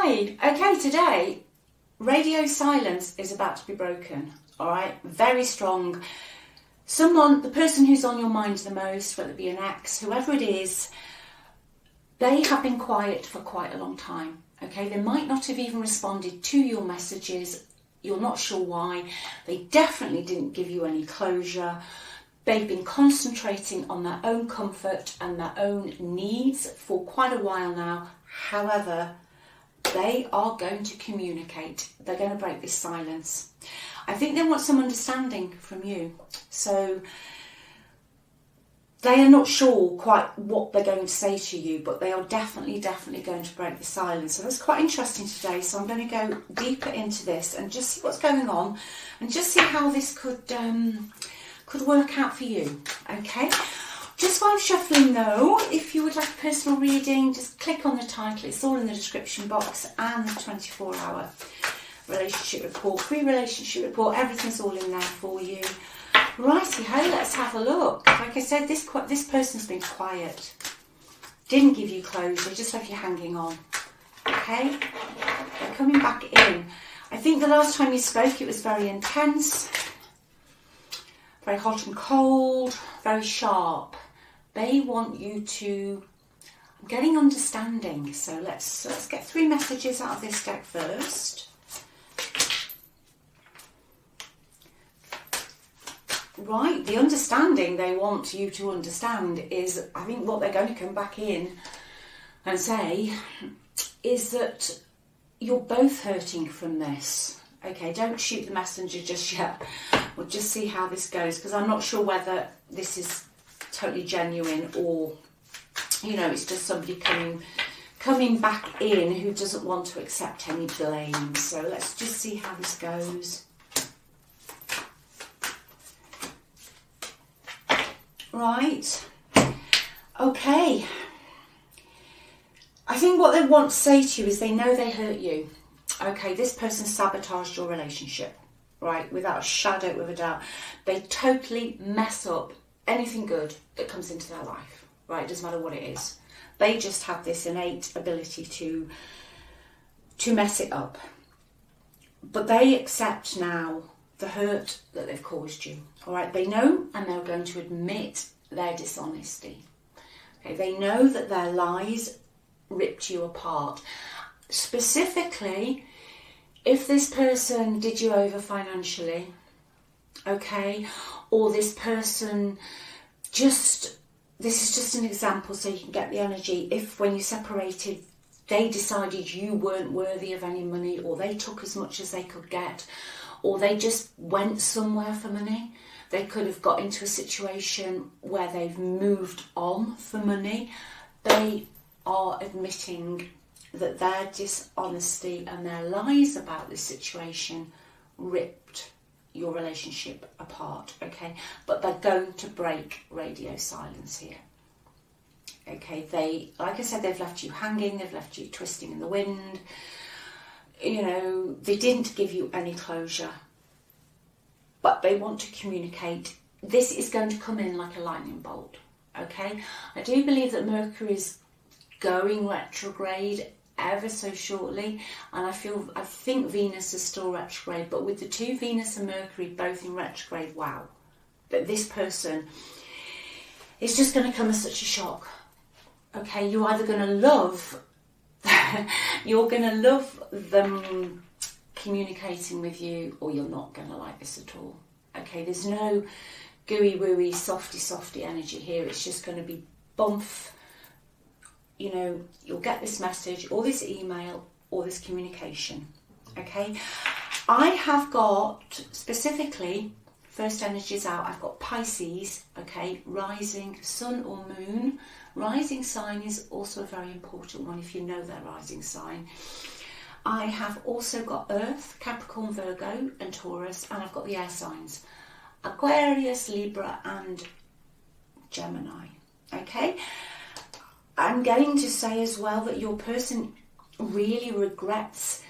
Hi, okay, today radio silence is about to be broken, all right? Very strong. Someone, the person who's on your mind the most, whether it be an ex, whoever it is, they have been quiet for quite a long time, okay? They might not have even responded to your messages. You're not sure why. They definitely didn't give you any closure. They've been concentrating on their own comfort and their own needs for quite a while now. However, they are going to communicate. They're going to break this silence. I think they want some understanding from you. So they are not sure quite what they're going to say to you, but they are definitely going to break the silence. So that's quite interesting today. So I'm going to go deeper into this and just see what's going on and just see how this could work out for you. Okay. Just while I'm shuffling though, if you would like a personal reading, just click on the title. It's all in the description box, and the 24-hour relationship report, free relationship report, everything's all in there for you. Righty ho, let's have a look. Like I said, this person's been quiet. Didn't give you closure, just left you hanging on. Okay? They're coming back in. I think the last time you spoke it was very intense, very hot and cold, very sharp. They want you to, I'm getting understanding. So let's get 3 messages out of this deck first. Right, the understanding they want you to understand is, I think what they're going to come back in and say is that you're both hurting from this. Okay, don't shoot the messenger just yet. We'll just see how this goes, because I'm not sure whether this is totally genuine or, you know, it's just somebody coming back in who doesn't want to accept any blame. So let's just see how this goes. Right. Okay. I think what they want to say to you is they know they hurt you. Okay, this person sabotaged your relationship, right? Without a shadow of a doubt. They totally mess up anything good that comes into their life, right? It doesn't matter what it is. They just have this innate ability to mess it up. But they accept now the hurt that they've caused you, all right? They know, and they're going to admit their dishonesty. Okay, they know that their lies ripped you apart. Specifically, if this person did you over financially, okay, or this person this is just an example so you can get the energy. If when you separated, they decided you weren't worthy of any money, or they took as much as they could get, or they just went somewhere for money, they could have got into a situation where they've moved on for money. They are admitting that their dishonesty and their lies about this situation ripped your relationship apart, okay? But they're going to break radio silence here. Okay, like I said, they've left you hanging, they've left you twisting in the wind. You know, they didn't give you any closure, but they want to communicate. This is going to come in like a lightning bolt, okay? I do believe that Mercury is going retrograde ever so shortly, and I think Venus is still retrograde, but with the 2 Venus and Mercury both in retrograde, wow, that this person is just going to come as such a shock. Okay, you're either going to love them communicating with you, or you're not going to like this at all. Okay, there's no gooey wooey softy energy here. It's just going to be bump. You know, you'll get this message or this email or this communication. Okay, I have got specifically, first energies out, I've got Pisces, okay, rising sun or moon. Rising sign is also a very important one if you know their rising sign. I have also got Earth, Capricorn, Virgo and Taurus, and I've got the air signs, Aquarius, Libra and Gemini. Okay, I'm going to say as well that your person really regrets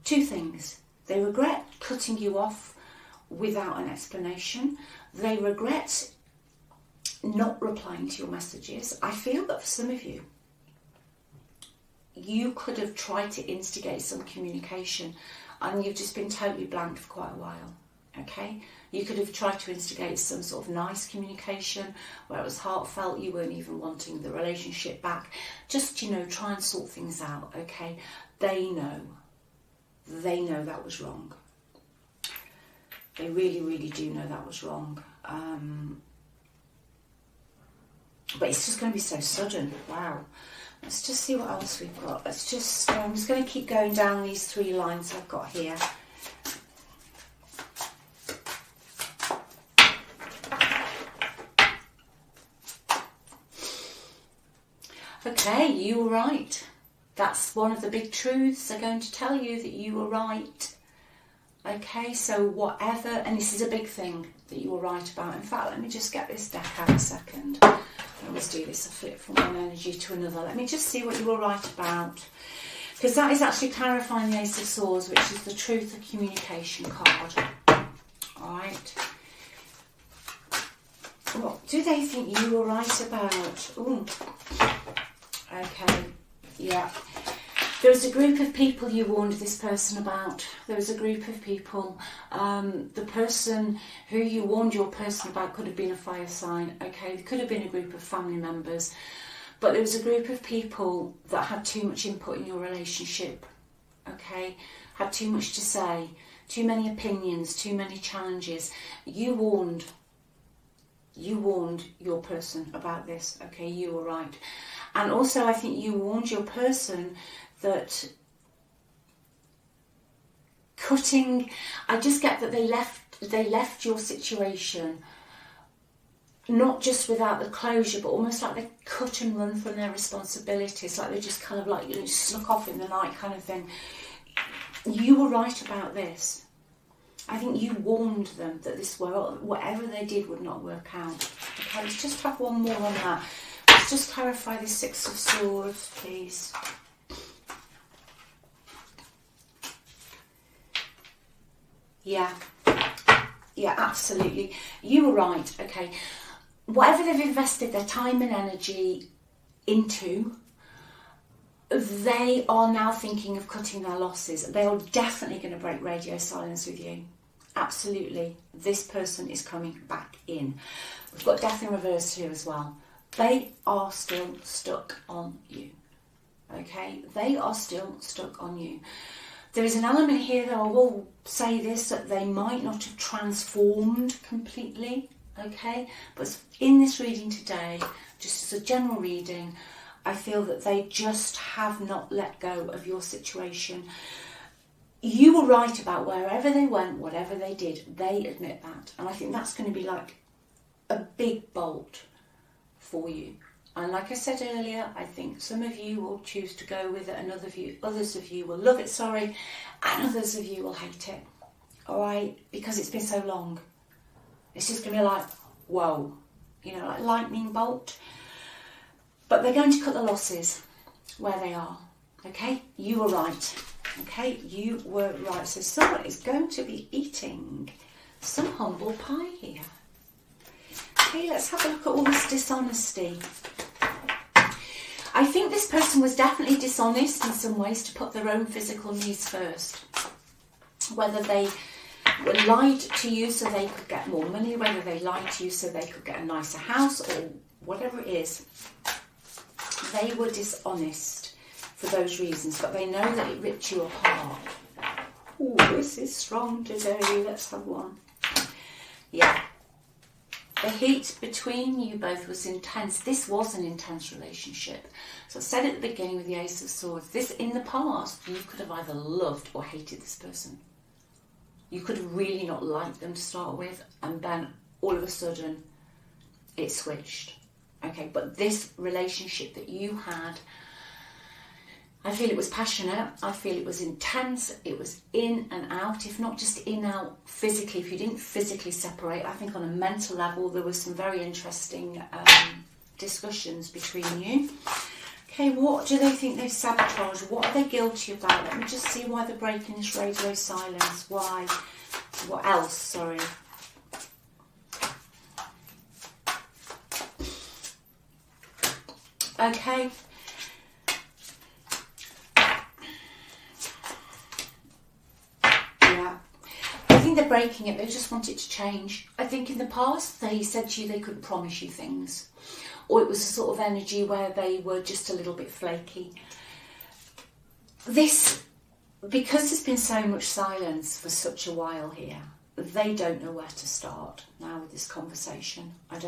2 things. They regret cutting you off without an explanation. They regret not replying to your messages. I feel that for some of you, you could have tried to instigate some communication and you've just been totally blank for quite a while. Okay, you could have tried to instigate some sort of nice communication where it was heartfelt, you weren't even wanting the relationship back. Just, you know, try and sort things out. Okay, they know that was wrong. They really, really do know that was wrong. But it's just going to be so sudden. Wow. Let's just see what else we've got. Let's just, I'm just going to keep going down these 3 lines I've got here. Okay, you were right. That's one of the big truths they're going to tell you, that you were right. Okay, so whatever, and this is a big thing that you were right about. In fact, let me just get this deck out a second. I always do this, I flip from one energy to another. Let me just see what you were right about. Because that is actually clarifying the Ace of Swords, which is the truth of communication card. Alright. What do they think you were right about? Ooh. Okay, yeah. There was a group of people you warned this person about. There was a group of people. The person who you warned your person about could have been a fire sign. Okay, it could have been a group of family members. But there was a group of people that had too much input in your relationship. Okay, had too much to say, too many opinions, too many challenges. You warned your person about this. Okay, you were right. And also, I think you warned your person that cutting, I just get that they left your situation not just without the closure, but almost like they cut and run from their responsibilities, like they just kind of like, you know, snuck off in the night kind of thing. You were right about this. I think you warned them that this world, whatever they did, would not work out. Okay, let's just have one more on that. Let's just clarify the Six of Swords, please. Yeah, absolutely. You were right, okay. Whatever they've invested their time and energy into, they are now thinking of cutting their losses. They are definitely going to break radio silence with you. Absolutely. This person is coming back in. We've got Death in reverse here as well. They are still stuck on you. Okay? They are still stuck on you. There is an element here that I will say this, that they might not have transformed completely, okay? But in this reading today, just as a general reading, I feel that they just have not let go of your situation. You were right about wherever they went, whatever they did, they admit that. And I think that's going to be like a big bolt for you. And like I said earlier, I think some of you will choose to go with it and others of you will love it, and others of you will hate it. All right? Because it's been so long. It's just going to be like, whoa, you know, like lightning bolt. But they're going to cut the losses where they are. Okay? You were right. Okay? You were right. So someone is going to be eating some humble pie here. Okay, let's have a look at all this dishonesty. I think this person was definitely dishonest in some ways to put their own physical needs first. Whether they lied to you so they could get more money, whether they lied to you so they could get a nicer house, or whatever it is, they were dishonest for those reasons, but they know that it ripped you apart. Ooh, this is strong today. Let's have one. Yeah. The heat between you both was intense. This was an intense relationship. So I said at the beginning with the Ace of Swords, this in the past, you could have either loved or hated this person. You could have really not liked them to start with, and then all of a sudden it switched. Okay, but this relationship that you had, I feel it was passionate, I feel it was intense, it was in and out, if not just in and out physically. If you didn't physically separate, I think on a mental level there was some very interesting discussions between you. Okay, what do they think they've sabotaged? What are they guilty about? Let me just see why they're breaking this radio silence. Why? What else? Sorry. Okay. think they're breaking it. They just want it to change. I think in the past they said to you they couldn't promise you things, or it was a sort of energy where they were just a little bit flaky. This, because there's been so much silence for such a while here, they don't know where to start now with this conversation. I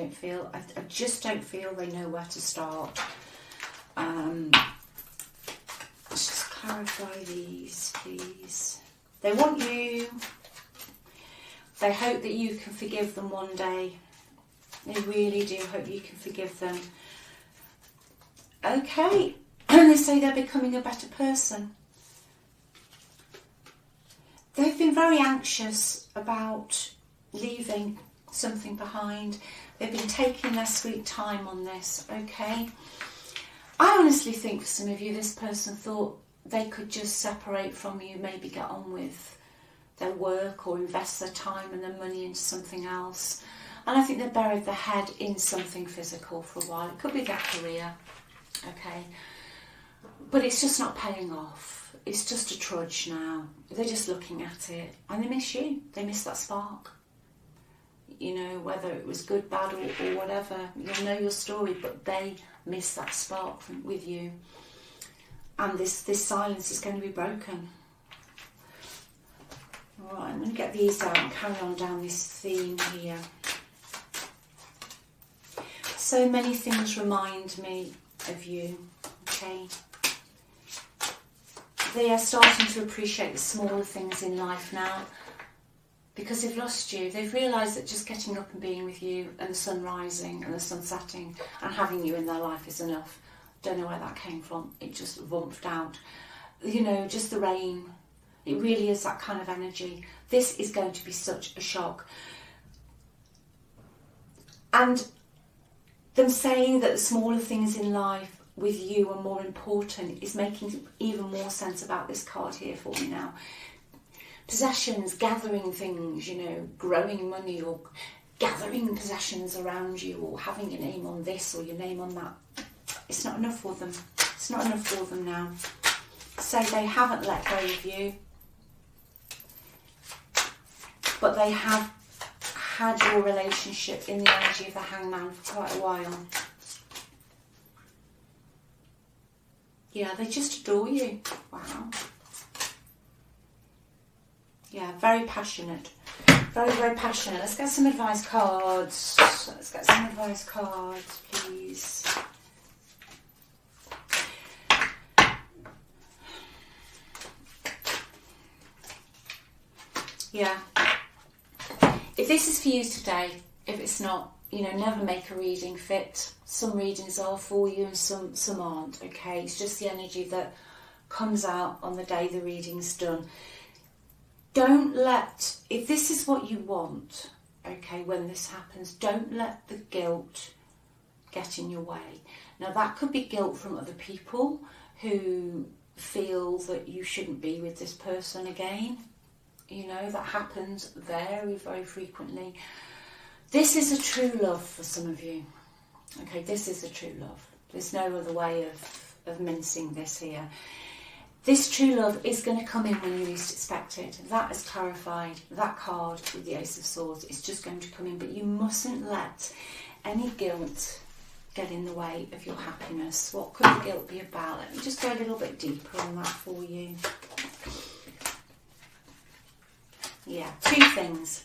just don't feel they know where to start. Let's just clarify these, please. They want you. They hope that you can forgive them one day. They really do hope you can forgive them. Okay. They say they're becoming a better person. They've been very anxious about leaving something behind. They've been taking their sweet time on this, okay? I honestly think for some of you, this person thought they could just separate from you, maybe get on with their work or invest their time and their money into something else. And I think they buried their head in something physical for a while. It could be their career, okay? But it's just not paying off. It's just a trudge now. They're just looking at it and they miss you. They miss that spark. You know, whether it was good, bad or whatever, you'll know your story, but they miss that spark with you. And this silence is going to be broken. Alright, I'm going to get these out and carry on down this theme here. So many things remind me of you, okay? They are starting to appreciate the smaller things in life now because they've lost you. They've realised that just getting up and being with you and the sun rising and the sun setting and having you in their life is enough. Don't know where that came from. It just vumped out. You know, just the rain. It really is that kind of energy. This is going to be such a shock. And them saying that the smaller things in life with you are more important is making even more sense about this card here for me now. Possessions, gathering things, you know, growing money or gathering possessions around you or having your name on this or your name on that. It's not enough for them. It's not enough for them now. So they haven't let go of you, but they have had your relationship in the energy of the Hangman for quite a while. Yeah, they just adore you. Wow. Yeah, very passionate. Very, very passionate. Let's get some advice cards. Let's get some advice cards, please. Yeah. If this is for you today, if it's not, you know, never make a reading fit. Some readings are for you and some aren't, okay? It's just the energy that comes out on the day the reading's done. Don't let, if this is what you want, okay, when this happens, don't let the guilt get in your way. Now that could be guilt from other people who feel that you shouldn't be with this person again. You know, that happens very, very frequently. This is a true love for some of you. Okay, this is a true love. There's no other way of mincing this here. This true love is going to come in when you least expect it. That is clarified. That card with the Ace of Swords is just going to come in, but you mustn't let any guilt get in the way of your happiness. What could the guilt be about? Let me just go a little bit deeper on that for you. Yeah, two things,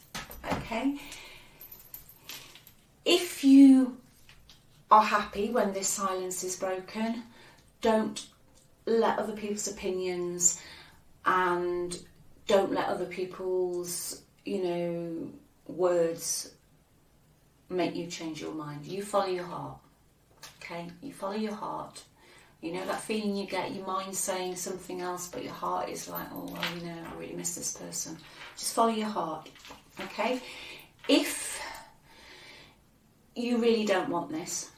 okay? If you are happy when this silence is broken, don't let other people's opinions and don't let other people's, you know, words make you change your mind. You follow your heart, okay? You follow your heart. You know that feeling you get, your mind's saying something else, but your heart is like, oh, well, you know, I really miss this person. Just follow your heart, okay? If you really don't want this,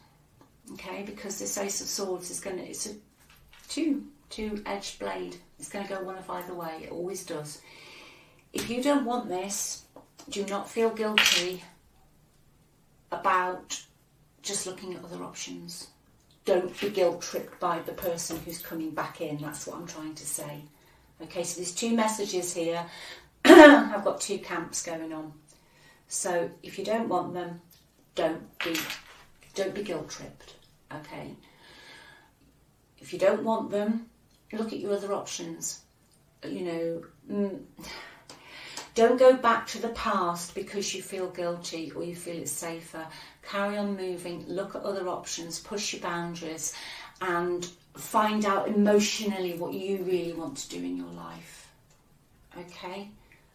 okay, because this Ace of Swords is going to, it's a two-edged blade. It's going to go one of either way. It always does. If you don't want this, do not feel guilty about just looking at other options. Don't be guilt-tripped by the person who's coming back in. That's what I'm trying to say. Okay, so there's two messages here. I've got two camps going on. So if you don't want them, don't be guilt tripped, okay? If you don't want them, look at your other options. You know, don't go back to the past because you feel guilty or you feel it's safer. Carry on moving, look at other options, push your boundaries, and find out emotionally what you really want to do in your life, okay?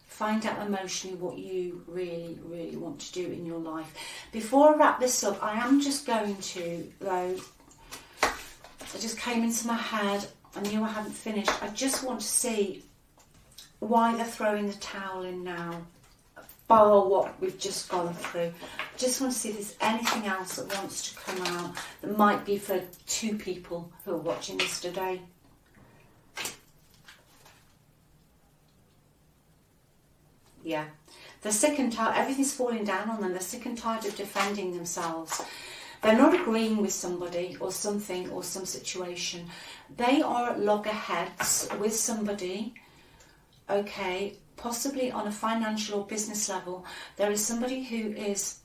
Find out emotionally what you really, really want to do in your life. Before I wrap this up, I am just going to, though, it just came into my head, I knew I hadn't finished. I just want to see why they're throwing the towel in now, bar what we've just gone through. I just want to see if there's anything else that wants to come out that might be for two people who are watching this today. Yeah, they're sick and tired, everything's falling down on them, they're sick and tired of defending themselves. They're not agreeing with somebody or something or some situation. They are at loggerheads with somebody, okay, possibly on a financial or business level. There is somebody who is,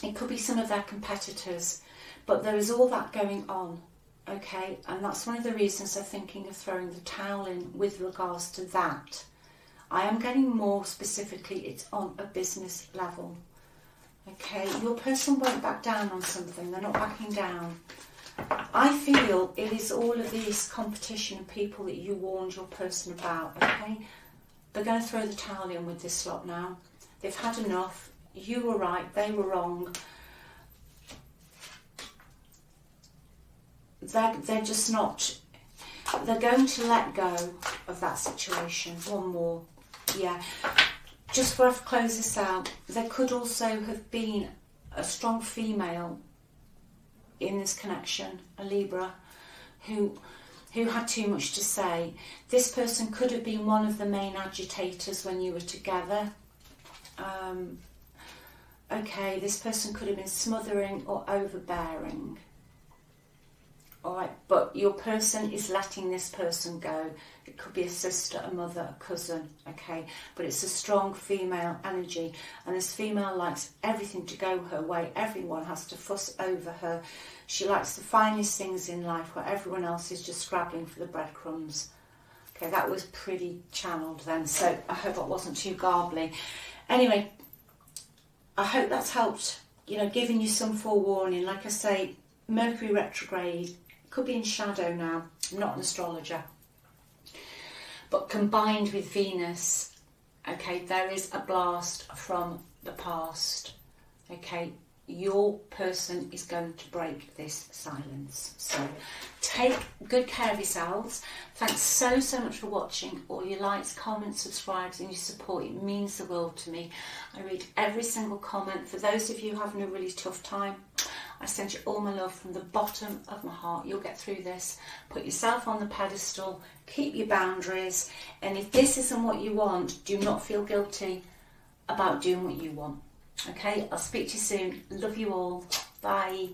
it could be some of their competitors, but there is all that going on, okay, and that's one of the reasons they're thinking of throwing the towel in with regards to that. I am getting more specifically, it's on a business level. Okay, your person won't back down on something, they're not backing down. I feel it is all of this competition and people that you warned your person about, okay? They're going to throw the towel in with this lot now. They've had enough. You were right, they were wrong. They're just not, they're going to let go of that situation. One more. Yeah, just before I close this out, there could also have been a strong female in this connection, a Libra, who had too much to say. This person could have been one of the main agitators when you were together. Okay, this person could have been smothering or overbearing. Alright, but your person is letting this person go. It could be a sister, a mother, a cousin, okay? But it's a strong female energy. And this female likes everything to go her way. Everyone has to fuss over her. She likes the finest things in life where everyone else is just scrabbling for the breadcrumbs. Okay, that was pretty channeled then. So I hope that wasn't too garbly. Anyway, I hope that's helped, you know, giving you some forewarning. Like I say, Mercury retrograde. Could be in shadow now. I'm not an astrologer. But combined with Venus, okay, there is a blast from the past. Okay, your person is going to break this silence. So take good care of yourselves. Thanks so much for watching. All your likes, comments, subscribes and your support. It means the world to me. I read every single comment. For those of you having a really tough time, I send you all my love from the bottom of my heart. You'll get through this. Put yourself on the pedestal. Keep your boundaries. And if this isn't what you want, do not feel guilty about doing what you want. Okay, I'll speak to you soon. Love you all. Bye.